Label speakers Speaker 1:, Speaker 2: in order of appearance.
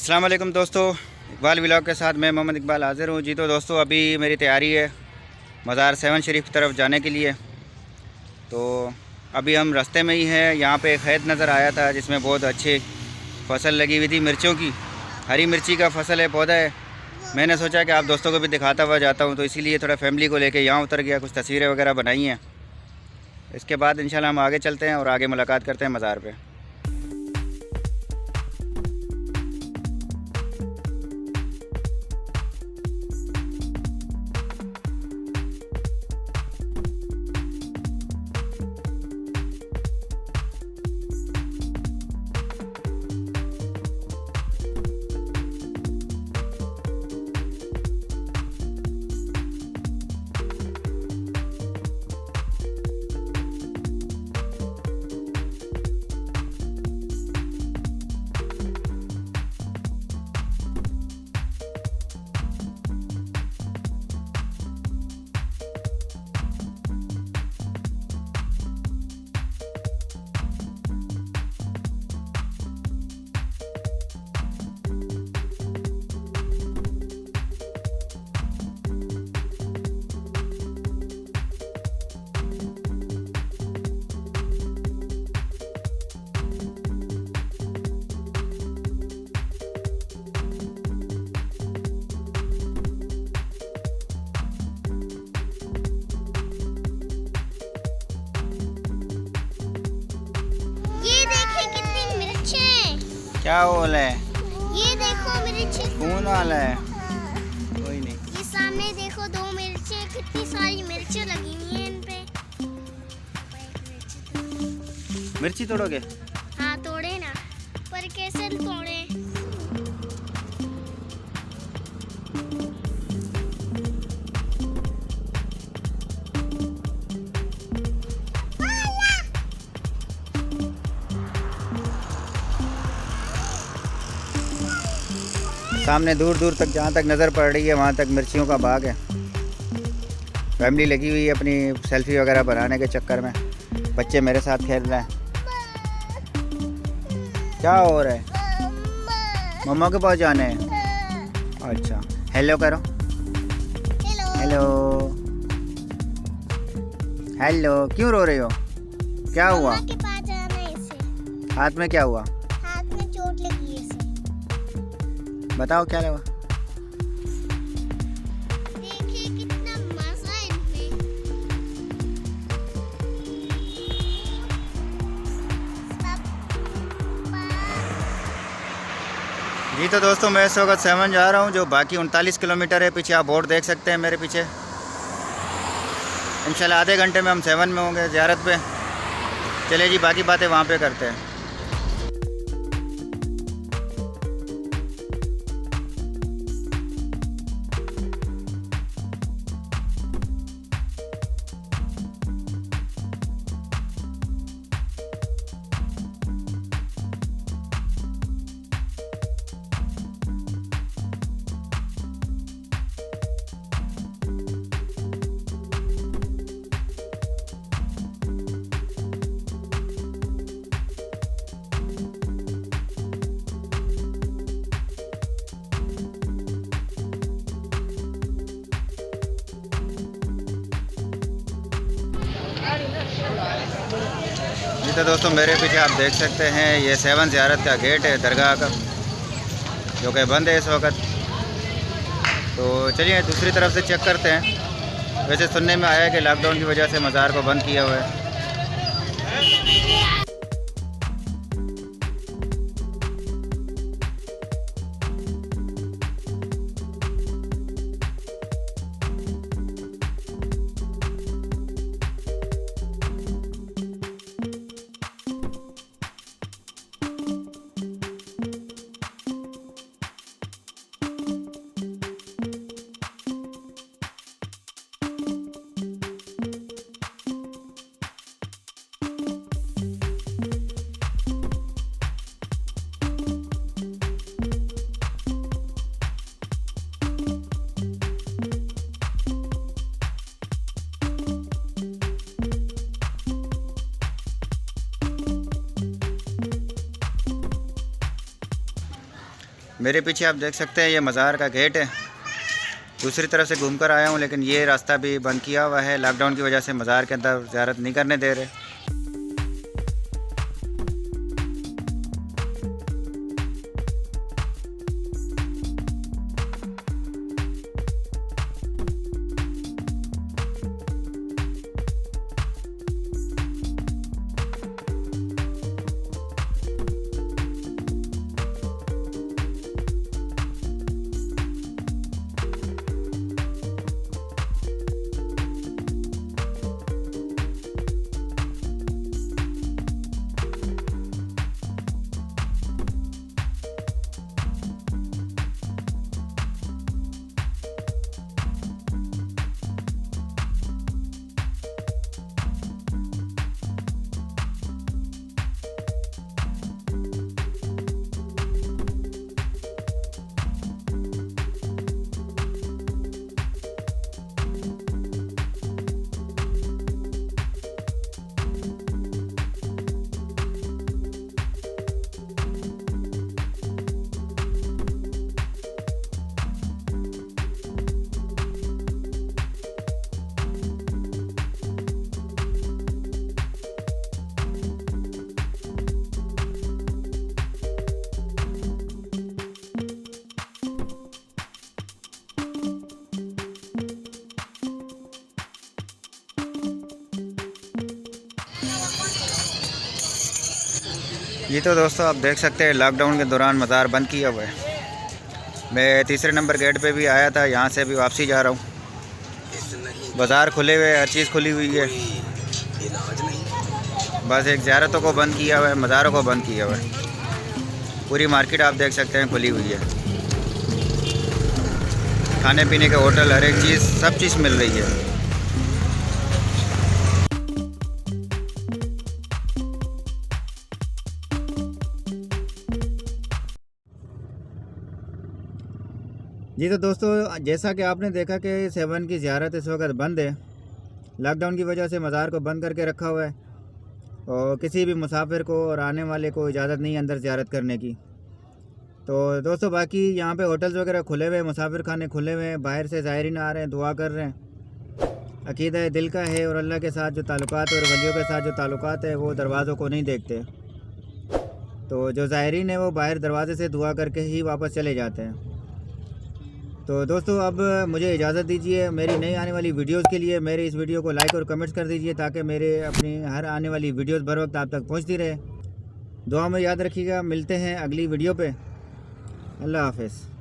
Speaker 1: अस्सलाम वालेकुम दोस्तों, इकबाल व्लॉग के साथ मैं मोहम्मद इकबाल हाज़िर हूँ। जी तो दोस्तों, अभी मेरी तैयारी है मज़ार 7 शरीफ की तरफ जाने के लिए। तो अभी हम रास्ते में ही हैं। यहाँ पे एक खेत नज़र आया था जिसमें बहुत अच्छी फसल लगी हुई थी, मिर्चों की। हरी मिर्ची का फसल है, पौधा है। मैंने सोचा कि आप दोस्तों को भी दिखाता हुआ जाता हूँ, तो इसीलिए थोड़ा फैमिली को लेके यहाँ उतर गया, कुछ तस्वीरें वगैरह बनाई हैं। इसके बाद इंशाल्लाह हम आगे चलते हैं और आगे मुलाकात करते हैं मज़ार पे। क्या बोल है?
Speaker 2: ये देखो मिर्च
Speaker 1: खून वाला है। कोई नहीं।
Speaker 2: ये सामने देखो, 2 मिर्चें, कितनी सारी मिर्चें लगी हुई हैं इन पे।
Speaker 1: मिर्ची तोड़ोगे?
Speaker 2: हाँ तोड़े ना, पर कैसे तोड़े?
Speaker 1: सामने दूर दूर तक जहाँ तक नज़र पड़ रही है वहाँ तक मिर्चियों का बाग है। फैमिली लगी हुई है अपनी सेल्फी वगैरह बनाने के चक्कर में। बच्चे मेरे साथ खेल रहे हैं। क्या हो रहा है? मम्मा के पास जाना है। अच्छा, हेलो करो। Hello hello. क्यों रो रही हो? क्या हुआ?
Speaker 2: मम्मा के पास जाना है इसे।
Speaker 1: हाथ में क्या हुआ?
Speaker 2: हाथ में चोट लगी है इसे।
Speaker 1: बताओ क्या लगा?
Speaker 2: देखिए कितना मजा है इनमें।
Speaker 1: जी तो दोस्तों, मैं इस वक्त 7 जा रहा हूँ, जो बाकी 39 किलोमीटर है। पीछे आप बोर्ड देख सकते हैं मेरे पीछे। इंशाल्लाह आधे घंटे में हम 7 में होंगे ज़ियारत पे। चलिए जी, बाकी बातें वहाँ पे करते हैं। जी तो दोस्तों, मेरे पीछे आप देख सकते हैं ये 7 ज़ियारत का गेट है दरगाह का, जो कि बंद है इस वक्त। तो चलिए दूसरी तरफ से चेक करते हैं। वैसे सुनने में आया है कि लॉकडाउन की वजह से मज़ार को बंद किया हुआ है। मेरे पीछे आप देख सकते हैं ये मज़ार का गेट है। दूसरी तरफ से घूमकर आया हूँ, लेकिन ये रास्ता भी बंद किया हुआ है। लॉकडाउन की वजह से मज़ार के अंदर ज़ियारत नहीं करने दे रहे। ये तो दोस्तों आप देख सकते हैं लॉकडाउन के दौरान मज़ार बंद किया हुआ है। मैं तीसरे नंबर गेट पे भी आया था, यहाँ से भी वापसी जा रहा हूँ। बाज़ार खुले हुए, हर चीज़ खुली हुई है। बस एक ज़ियारतों को बंद किया हुआ है, मज़ारों को बंद किया हुआ है। पूरी मार्केट आप देख सकते हैं खुली हुई है। खाने पीने के होटल, हर एक चीज़, सब चीज़ मिल रही है। जी तो दोस्तों, जैसा कि आपने देखा कि 7 की ज़ियारत इस वक्त बंद है। लॉकडाउन की वजह से मज़ार को बंद करके रखा हुआ है और किसी भी मुसाफिर को और आने वाले को इजाज़त नहीं अंदर ज़ियारत करने की। तो दोस्तों बाकी यहाँ पे होटल्स वगैरह खुले हुए हैं, मुसाफिर खाने खुले हुए हैं। बाहर से ज़ायरीन आ रहे हैं, दुआ कर रहे हैं। अकीदा दिल का है और अल्लाह के साथ जो ताल्लुकात और वलियों के साथ जो ताल्लुकात है वो दरवाज़ों को नहीं देखते। तो जो ज़ायरीन है वो बाहर दरवाज़े से दुआ करके ही वापस चले जाते हैं। तो दोस्तों अब मुझे इजाज़त दीजिए। मेरी नई आने वाली वीडियोस के लिए मेरे इस वीडियो को लाइक और कमेंट्स कर दीजिए, ताकि मेरे अपनी हर आने वाली वीडियोस बर वक्त आप तक पहुंचती रहे। दुआ में याद रखिएगा। मिलते हैं अगली वीडियो पे। अल्लाह हाफ़िज़।